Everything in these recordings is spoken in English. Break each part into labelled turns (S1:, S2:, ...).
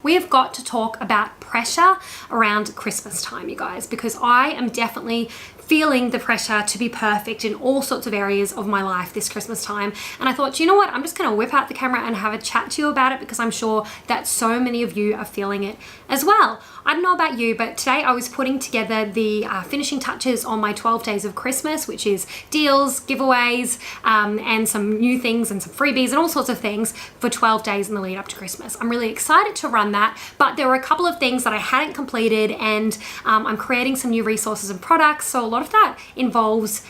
S1: We have got to talk about pressure around Christmas time, you guys, because I am definitely feeling the pressure to be perfect in all sorts of areas of my life this Christmas time. And I thought, you know what, I'm just going to whip out the camera and have a chat to you about it, because I'm sure that so many of you are feeling it as well. I don't know about you, but today I was putting together the finishing touches on my 12 days of Christmas, which is deals, giveaways, and some new things and some freebies and all sorts of things for 12 days in the lead up to Christmas. I'm really excited to run that, but there were a couple of things that I hadn't completed, and I'm creating some new resources and products. So a lot of that involves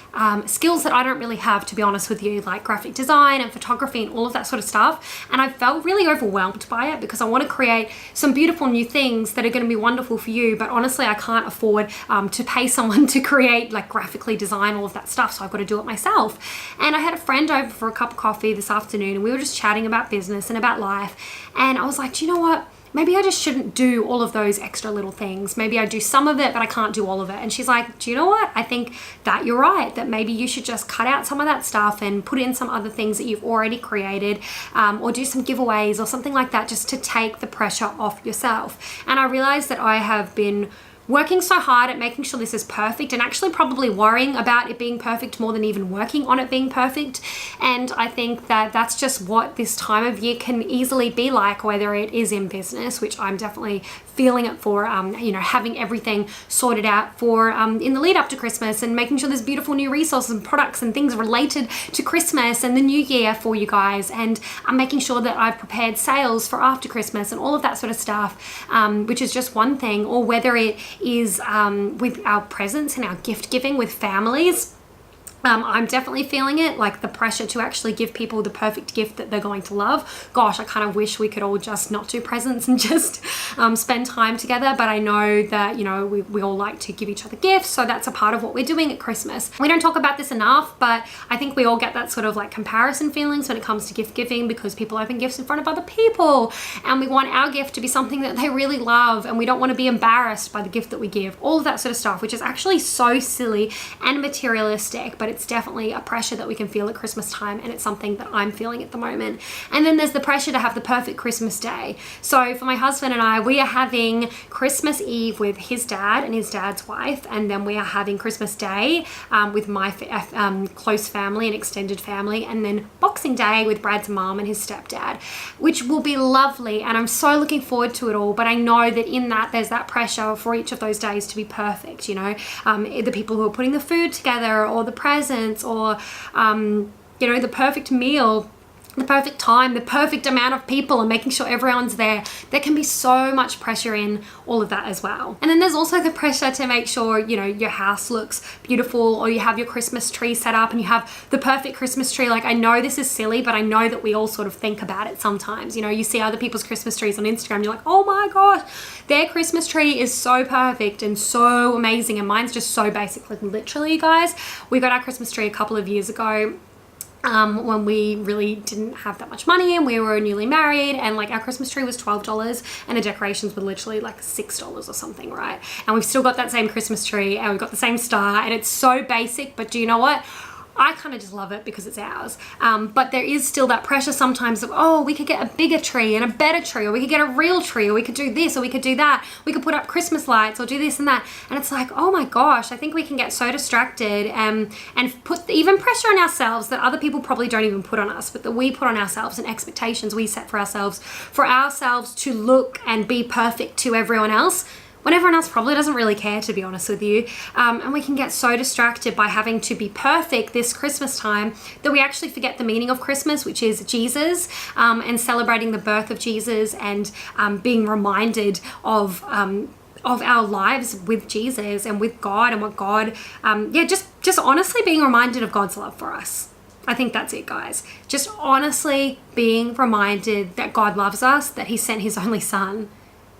S1: skills that I don't really have, to be honest with you, like graphic design and photography and all of that sort of stuff. And I felt really overwhelmed by it because I want to create some beautiful new things that are going to be wonderful for you, but honestly I can't afford to pay someone to create, like graphically design all of that stuff, so I've got to do it myself. And I had a friend over for a cup of coffee this afternoon, and we were just chatting about business and about life, and I was like, do you know what, maybe I just shouldn't do all of those extra little things. Maybe I do some of it, but I can't do all of it. And she's like, do you know what? I think that you're right, that maybe you should just cut out some of that stuff and put in some other things that you've already created, or do some giveaways or something like that, just to take the pressure off yourself. And I realized that I have been working so hard at making sure this is perfect, and actually probably worrying about it being perfect more than even working on it being perfect. And I think that that's just what this time of year can easily be like, whether it is in business, which I'm definitely feeling it for, having everything sorted out for in the lead up to Christmas, and making sure there's beautiful new resources and products and things related to Christmas and the new year for you guys. And I'm making sure that I've prepared sales for after Christmas and all of that sort of stuff, which is just one thing. Or whether it is with our presents and our gift giving with families. I'm definitely feeling it, like the pressure to actually give people the perfect gift that they're going to love. Gosh, I kind of wish we could all just not do presents and just spend time together. But I know that, we all like to give each other gifts. So that's a part of what we're doing at Christmas. We don't talk about this enough, but I think we all get that sort of like comparison feelings when it comes to gift giving, because people open gifts in front of other people, and we want our gift to be something that they really love, and we don't want to be embarrassed by the gift that we give. All of that sort of stuff, which is actually so silly and materialistic, but it's definitely a pressure that we can feel at Christmas time, and it's something that I'm feeling at the moment. And then there's the pressure to have the perfect Christmas day. So for my husband and I, we are having Christmas Eve with his dad and his dad's wife, and then we are having Christmas Day with my close family and extended family, and then Boxing Day with Brad's mom and his stepdad, which will be lovely. And I'm so looking forward to it all, but I know that in that there's that pressure for each of those days to be perfect, the people who are putting the food together, or the presents, or the perfect meal, the perfect time, the perfect amount of people, and making sure everyone's there. There can be so much pressure in all of that as well. And then there's also the pressure to make sure, your house looks beautiful, or you have your Christmas tree set up and you have the perfect Christmas tree. Like, I know this is silly, but I know that we all sort of think about it sometimes. You see other people's Christmas trees on Instagram, you're like, oh my gosh, their Christmas tree is so perfect and so amazing, and mine's just so basic. Like, literally, you guys, we got our Christmas tree a couple of years ago, when we really didn't have that much money and we were newly married, and like our Christmas tree was $12 and the decorations were literally like $6 or something, right? And we've still got that same Christmas tree, and we've got the same star, and it's so basic, but do you know what? I kind of just love it because it's ours. But there is still that pressure sometimes of, oh, we could get a bigger tree and a better tree, or we could get a real tree, or we could do this, or we could do that. We could put up Christmas lights or do this and that. And it's like, oh my gosh, I think we can get so distracted and put even pressure on ourselves that other people probably don't even put on us, but that we put on ourselves, and expectations we set for ourselves to look and be perfect to everyone else, when everyone else probably doesn't really care, to be honest with you. And we can get so distracted by having to be perfect this Christmas time that we actually forget the meaning of Christmas, which is Jesus, and celebrating the birth of Jesus, and being reminded of our lives with Jesus and with God, and what God, just honestly being reminded of God's love for us. I think that's it, guys. Just honestly being reminded that God loves us, that he sent his only son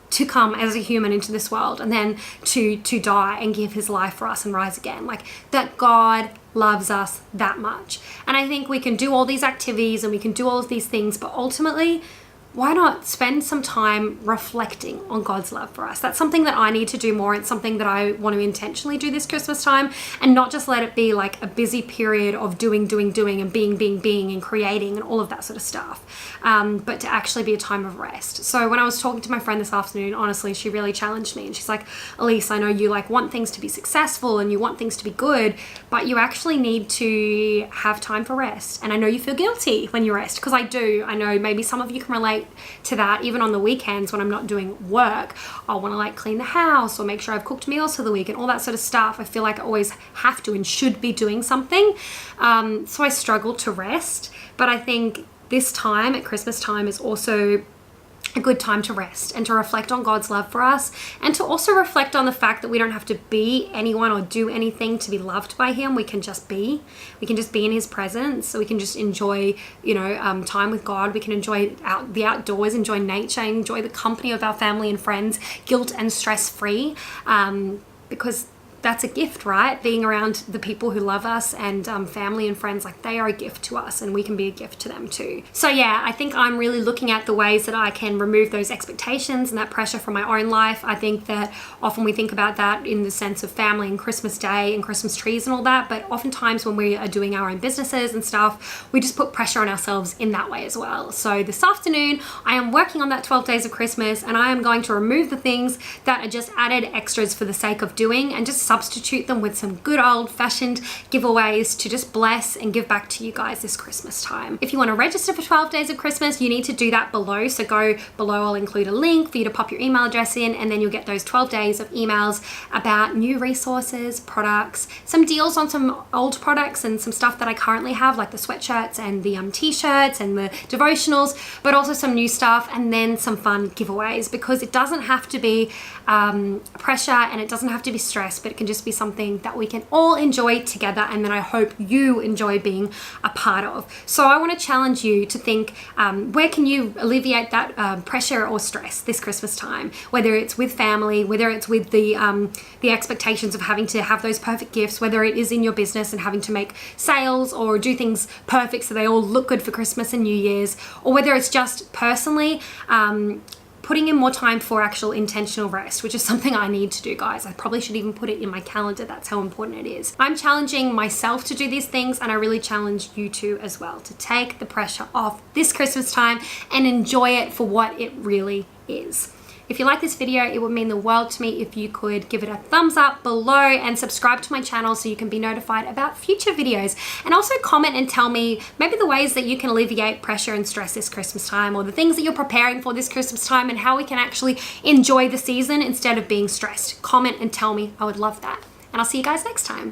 S1: to come as a human into this world, and then to die and give his life for us and rise again. Like, that God loves us that much. And I think we can do all these activities and we can do all of these things, but ultimately why not spend some time reflecting on God's love for us? That's something that I need to do more. It's something that I want to intentionally do this Christmas time, and not just let it be like a busy period of doing and being and creating and all of that sort of stuff, but to actually be a time of rest. So when I was talking to my friend this afternoon, honestly, she really challenged me, and she's like, Elise, I know you like want things to be successful and you want things to be good, but you actually need to have time for rest. And I know you feel guilty when you rest, because I do. I know maybe some of you can relate to that. Even on the weekends when I'm not doing work, I want to like clean the house or make sure I've cooked meals for the week and all that sort of stuff. I feel like I always have to and should be doing something. So I struggle to rest. But I think this time at Christmas time is also a good time to rest and to reflect on God's love for us, and to also reflect on the fact that we don't have to be anyone or do anything to be loved by him. We can just be. We can just be in his presence. So we can just enjoy, time with God. We can enjoy the outdoors, enjoy nature, enjoy the company of our family and friends, guilt and stress free, because that's a gift, right? Being around the people who love us and family and friends, like they are a gift to us, and we can be a gift to them too. So yeah, I think I'm really looking at the ways that I can remove those expectations and that pressure from my own life. I think that often we think about that in the sense of family and Christmas Day and Christmas trees and all that, but oftentimes when we are doing our own businesses and stuff, we just put pressure on ourselves in that way as well. So this afternoon, I am working on that 12 days of Christmas, and I am going to remove the things that are just added extras for the sake of doing, and just substitute them with some good old-fashioned giveaways to just bless and give back to you guys this Christmas time. If you want to register for 12 days of Christmas, you need to do that below. So go below, I'll include a link for you to pop your email address in, and then you'll get those 12 days of emails about new resources, products, some deals on some old products and some stuff that I currently have, like the sweatshirts and the t-shirts and the devotionals, but also some new stuff, and then some fun giveaways, because it doesn't have to be pressure and it doesn't have to be stress, but it can just be something that we can all enjoy together, and that I hope you enjoy being a part of. So I want to challenge you to think, where can you alleviate that pressure or stress this Christmas time? Whether it's with family, whether it's with the expectations of having to have those perfect gifts, whether it is in your business and having to make sales or do things perfect so they all look good for Christmas and New Year's, or whether it's just personally putting in more time for actual intentional rest, which is something I need to do, guys. I probably should even put it in my calendar. That's how important it is. I'm challenging myself to do these things, and I really challenge you to as well, to take the pressure off this Christmas time and enjoy it for what it really is. If you like this video, it would mean the world to me if you could give it a thumbs up below and subscribe to my channel so you can be notified about future videos. And also comment and tell me maybe the ways that you can alleviate pressure and stress this Christmas time, or the things that you're preparing for this Christmas time, and how we can actually enjoy the season instead of being stressed. Comment and tell me. I would love that. And I'll see you guys next time.